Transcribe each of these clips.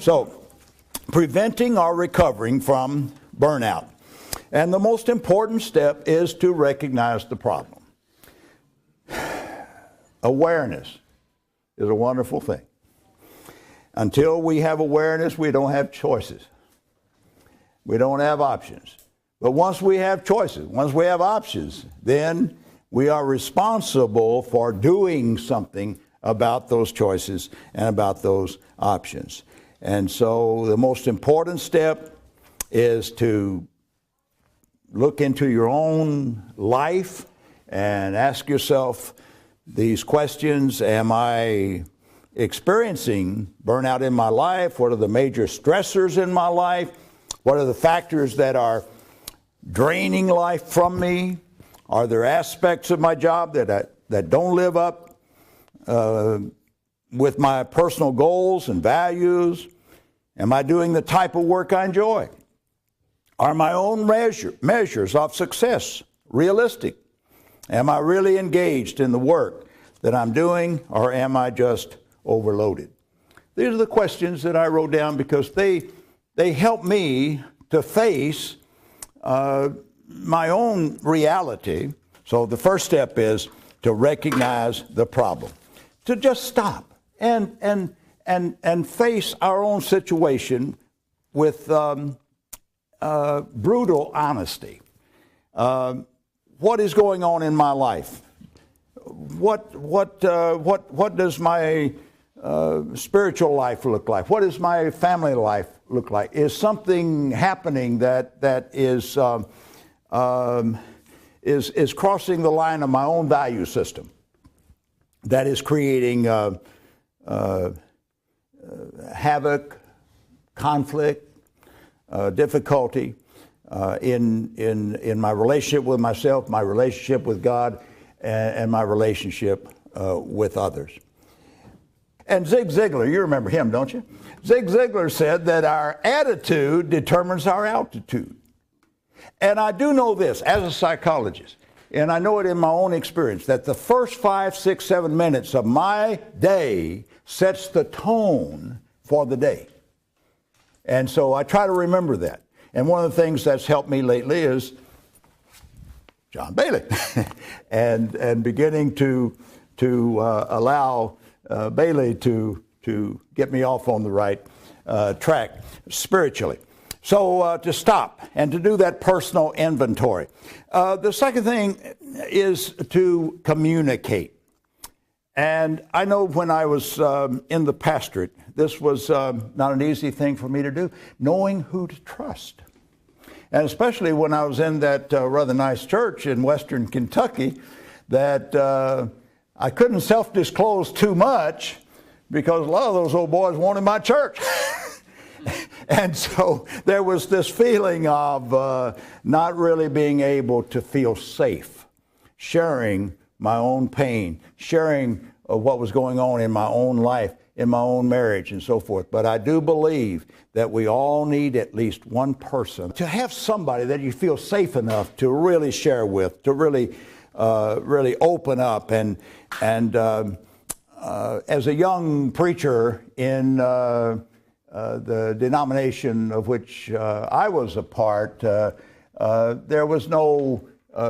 So, preventing or recovering from burnout. And the most important step is to recognize the problem. Awareness is a wonderful thing. Until we have awareness, we don't have choices. We don't have options. But once we have choices, once we have options, then we are responsible for doing something about those choices and about those options. And so the most important step is to look into your own life and ask yourself these questions. Am I experiencing burnout in my life? What are the major stressors in my life? What are the factors that are draining life from me? Are there aspects of my job that don't live up with my personal goals and values? Am I doing the type of work I enjoy? Are my own measures of success realistic? Am I really engaged in the work that I'm doing, or am I just overloaded? These are the questions that I wrote down because they help me to face my own reality. So the first step is to recognize the problem, to just stop and face our own situation with brutal honesty. What is going on in my life? What does my spiritual life look like? What does my family life look like? Is something happening that is crossing the line of my own value system, that is creating havoc, conflict, difficulty in my relationship with myself, my relationship with God, and my relationship with others. And Zig Ziglar, you remember him, don't you? Zig Ziglar said that our attitude determines our altitude. And I do know this as a psychologist, and I know it in my own experience, that the first 5, 6, 7 minutes of my day sets the tone for the day. And so I try to remember that. And one of the things that's helped me lately is John Bailey, and beginning to allow Bailey to get me off on the right track spiritually. So to stop and to do that personal inventory. The second thing is to communicate. And I know when I was in the pastorate, this was not an easy thing for me to do, knowing who to trust. And especially when I was in that rather nice church in Western Kentucky, that I couldn't self-disclose too much because a lot of those old boys wanted my church. And so there was this feeling of not really being able to feel safe, sharing my own pain, sharing what was going on in my own life, in my own marriage, and so forth. But I do believe that we all need at least one person to have somebody that you feel safe enough to really share with, to really open up. And as a young preacher in the denomination of which I was a part, there was no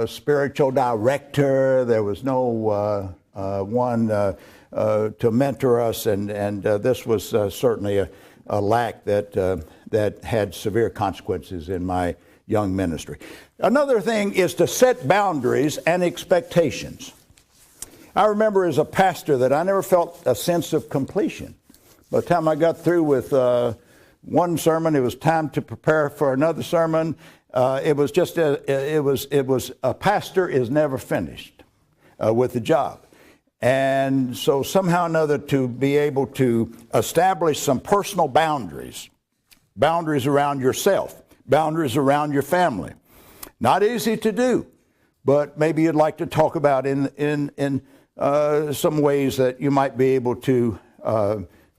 spiritual director. There was no one to mentor us, and this was certainly a lack that had severe consequences in my young ministry. Another thing is to set boundaries and expectations. I remember as a pastor that I never felt a sense of completion. By the time I got through with one sermon, it was time to prepare for another sermon. It was a pastor is never finished with the job. And so somehow or another to be able to establish some personal boundaries around yourself, boundaries around your family. Not easy to do, but maybe you'd like to talk about in some ways that you might be able to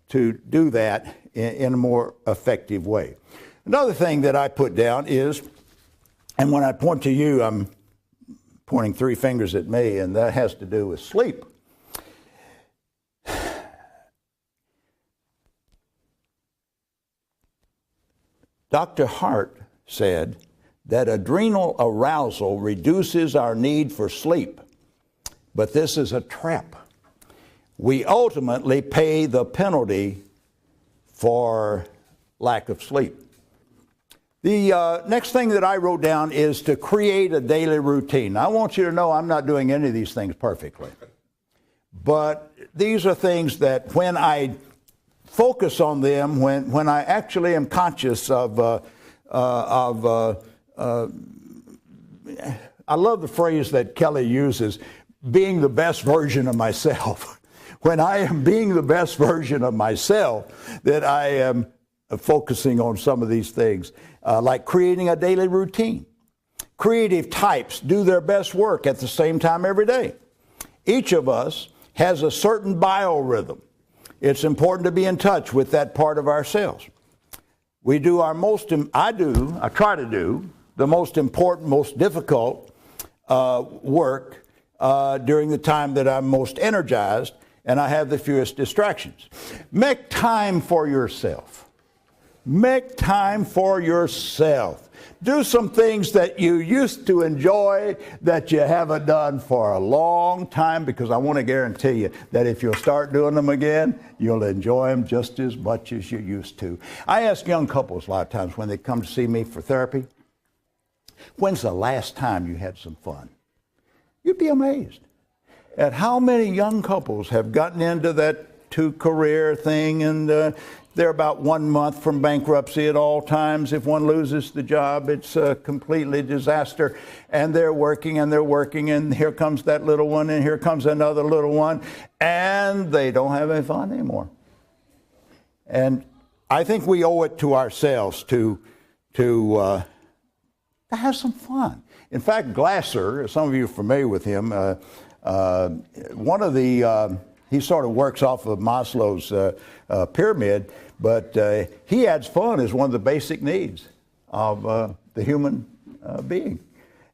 do that in a more effective way. Another thing that I put down is, and when I point to you, I'm pointing 3 fingers at me, and that has to do with sleep. Dr. Hart said that adrenal arousal reduces our need for sleep, but this is a trap. We ultimately pay the penalty for lack of sleep. The next thing that I wrote down is to create a daily routine. I want you to know I'm not doing any of these things perfectly. But these are things that when I focus on them, when I actually am conscious of I love the phrase that Kelly uses, being the best version of myself. When I am being the best version of myself, that I am focusing on some of these things, like creating a daily routine. Creative types do their best work at the same time every day. Each of us has a certain biorhythm. It's important to be in touch with that part of ourselves. We do our I try to do the most important, most difficult work during the time that I'm most energized and I have the fewest distractions. Make time for yourself. Make time for yourself. Do some things that you used to enjoy that you haven't done for a long time, because I want to guarantee you that if you'll start doing them again, you'll enjoy them just as much as you used to. I ask young couples a lot of times when they come to see me for therapy, when's the last time you had some fun? You'd be amazed at how many young couples have gotten into that two-career thing, and they're about 1 month from bankruptcy at all times. If one loses the job, it's a completely disaster. And they're working, and here comes that little one, and here comes another little one, and they don't have any fun anymore. And I think we owe it to ourselves to have some fun. In fact, Glasser, some of you are familiar with him, he sort of works off of Maslow's pyramid, but he adds fun as one of the basic needs of the human being.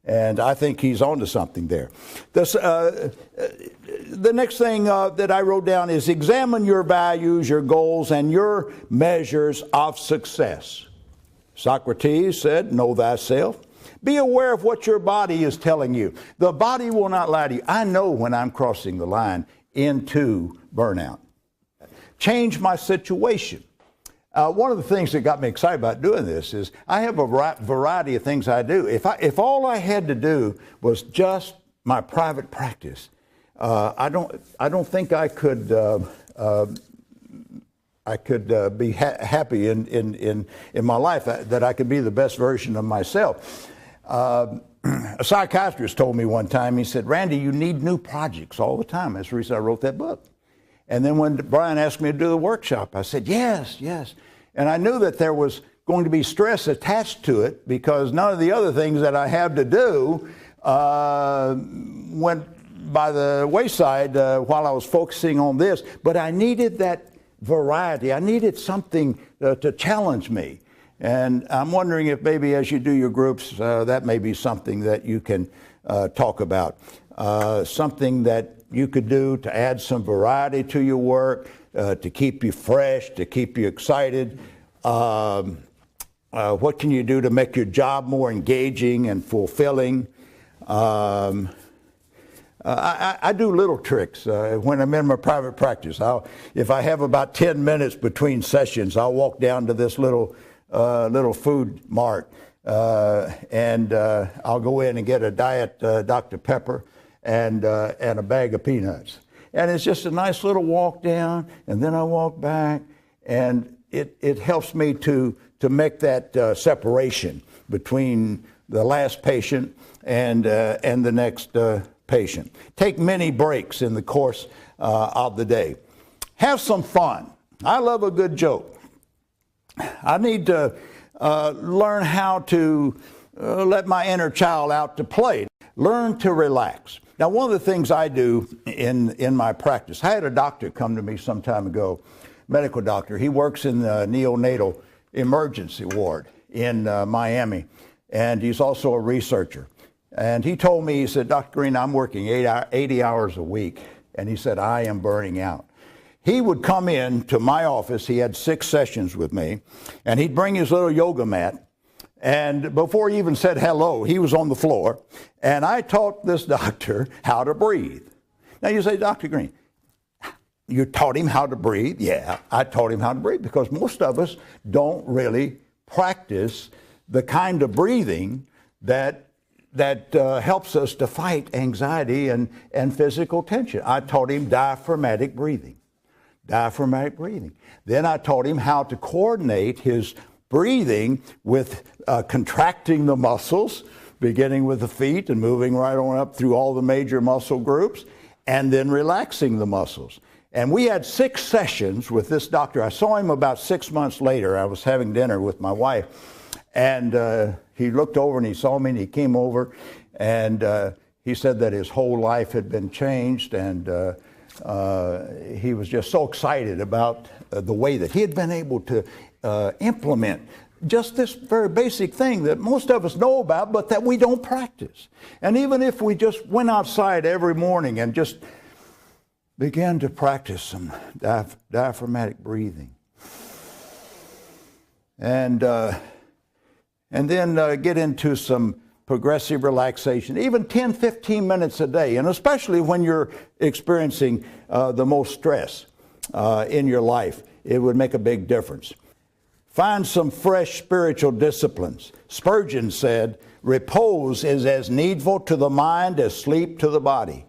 And I think he's onto something there. The next thing that I wrote down is examine your values, your goals, and your measures of success. Socrates said, know thyself. Be aware of what your body is telling you. The body will not lie to you. I know when I'm crossing the line into burnout. Change my situation. One of the things that got me excited about doing this is I have a variety of things I do. If all I had to do was just my private practice, I don't think I could be happy in my life, that I could be the best version of myself. A psychiatrist told me one time, he said, Randy, you need new projects all the time. That's the reason I wrote that book. And then when Brian asked me to do the workshop, I said, yes. And I knew that there was going to be stress attached to it, because none of the other things that I have to do went by the wayside while I was focusing on this. But I needed that variety. I needed something to challenge me. And I'm wondering if maybe as you do your groups, that may be something that you can talk about. Something that you could do to add some variety to your work, to keep you fresh, to keep you excited. What can you do to make your job more engaging and fulfilling? I do little tricks when I'm in my private practice. If I have about 10 minutes between sessions, I'll walk down to this little food mart, and I'll go in and get a diet Dr. Pepper and a bag of peanuts. And it's just a nice little walk down, and then I walk back, and it helps me to make that separation between the last patient and the next patient. Take many breaks in the course of the day. Have some fun. I love a good joke. I need to learn how to let my inner child out to play. Learn to relax. Now, one of the things I do in my practice, I had a doctor come to me some time ago, medical doctor. He works in the neonatal emergency ward in Miami, and he's also a researcher. And he told me, he said, Dr. Green, I'm working 80 hours a week. And he said, I am burning out. he would come in to my office. He had 6 sessions with me, and he'd bring his little yoga mat. And before he even said hello, he was on the floor. And I taught this doctor how to breathe. Now you say, Dr. Green, you taught him how to breathe? Yeah, I taught him how to breathe because most of us don't really practice the kind of breathing that helps us to fight anxiety and physical tension. I taught him diaphragmatic breathing. Diaphragmatic breathing. Then I taught him how to coordinate his breathing with contracting the muscles, beginning with the feet and moving right on up through all the major muscle groups, and then relaxing the muscles. And we had 6 sessions with this doctor. I saw him about 6 months later. I was having dinner with my wife, and he looked over and he saw me and he came over, and he said that his whole life had been changed, and he was just so excited about the way that he had been able to implement just this very basic thing that most of us know about, but that we don't practice. And even if we just went outside every morning and just began to practice some diaphragmatic breathing, and then get into some progressive relaxation, even 10, 15 minutes a day, and especially when you're experiencing the most stress in your life, it would make a big difference. Find some fresh spiritual disciplines. Spurgeon said, repose is as needful to the mind as sleep to the body.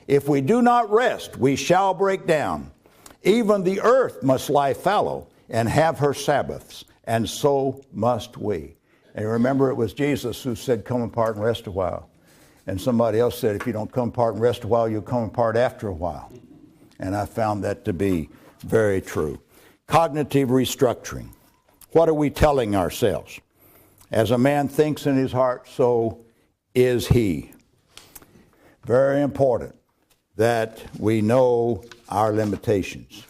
If we do not rest, we shall break down. Even the earth must lie fallow and have her Sabbaths, and so must we. And remember, it was Jesus who said, come apart and rest a while. And somebody else said, if you don't come apart and rest a while, you'll come apart after a while. And I found that to be very true. Cognitive restructuring. What are we telling ourselves? As a man thinks in his heart, so is he. Very important that we know our limitations.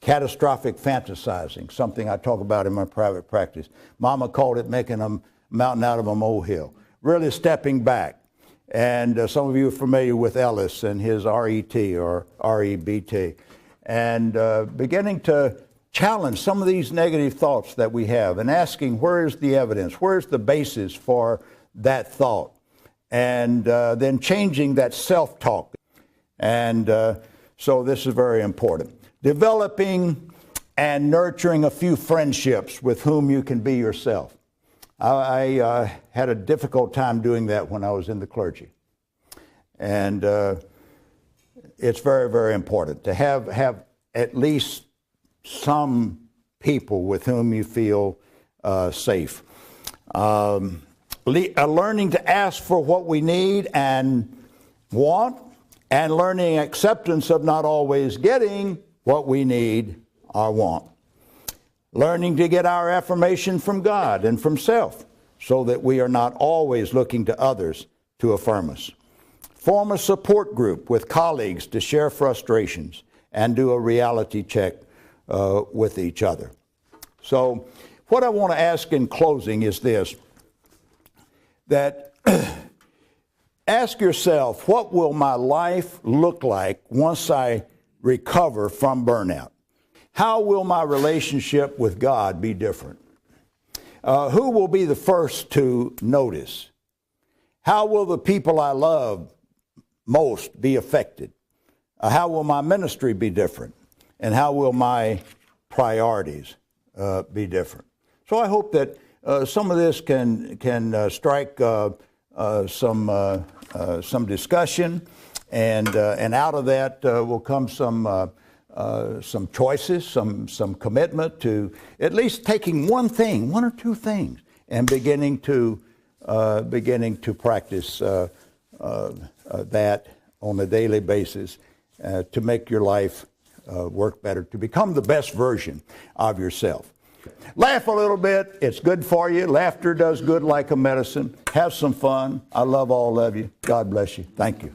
Catastrophic fantasizing, something I talk about in my private practice. Mama called it making a mountain out of a molehill. Really stepping back. And some of you are familiar with Ellis and his RET or REBT. And beginning to challenge some of these negative thoughts that we have and asking, where is the evidence? Where's the basis for that thought? And then changing that self-talk. And so this is very important. Developing and nurturing a few friendships with whom you can be yourself. I had a difficult time doing that when I was in the clergy. And it's very, very important to have at least some people with whom you feel safe. Learning to ask for what we need and want, and learning acceptance of not always getting what we need or want. Learning to get our affirmation from God and from self so that we are not always looking to others to affirm us. Form a support group with colleagues to share frustrations and do a reality check with each other. So what I want to ask in closing is this, that ask yourself, what will my life look like once I recover from burnout? How will my relationship with God be different? Who will be the first to notice? How will the people I love most be affected? How will my ministry be different? And how will my priorities be different? So I hope that some of this can strike some discussion, and out of that will come some choices, some commitment to at least taking one thing, one or two things, and beginning to practice that on a daily basis to make your life work better, to become the best version of yourself. Laugh a little bit. It's good for you. Laughter does good like a medicine. Have some fun. I love all of you. God bless you. Thank you.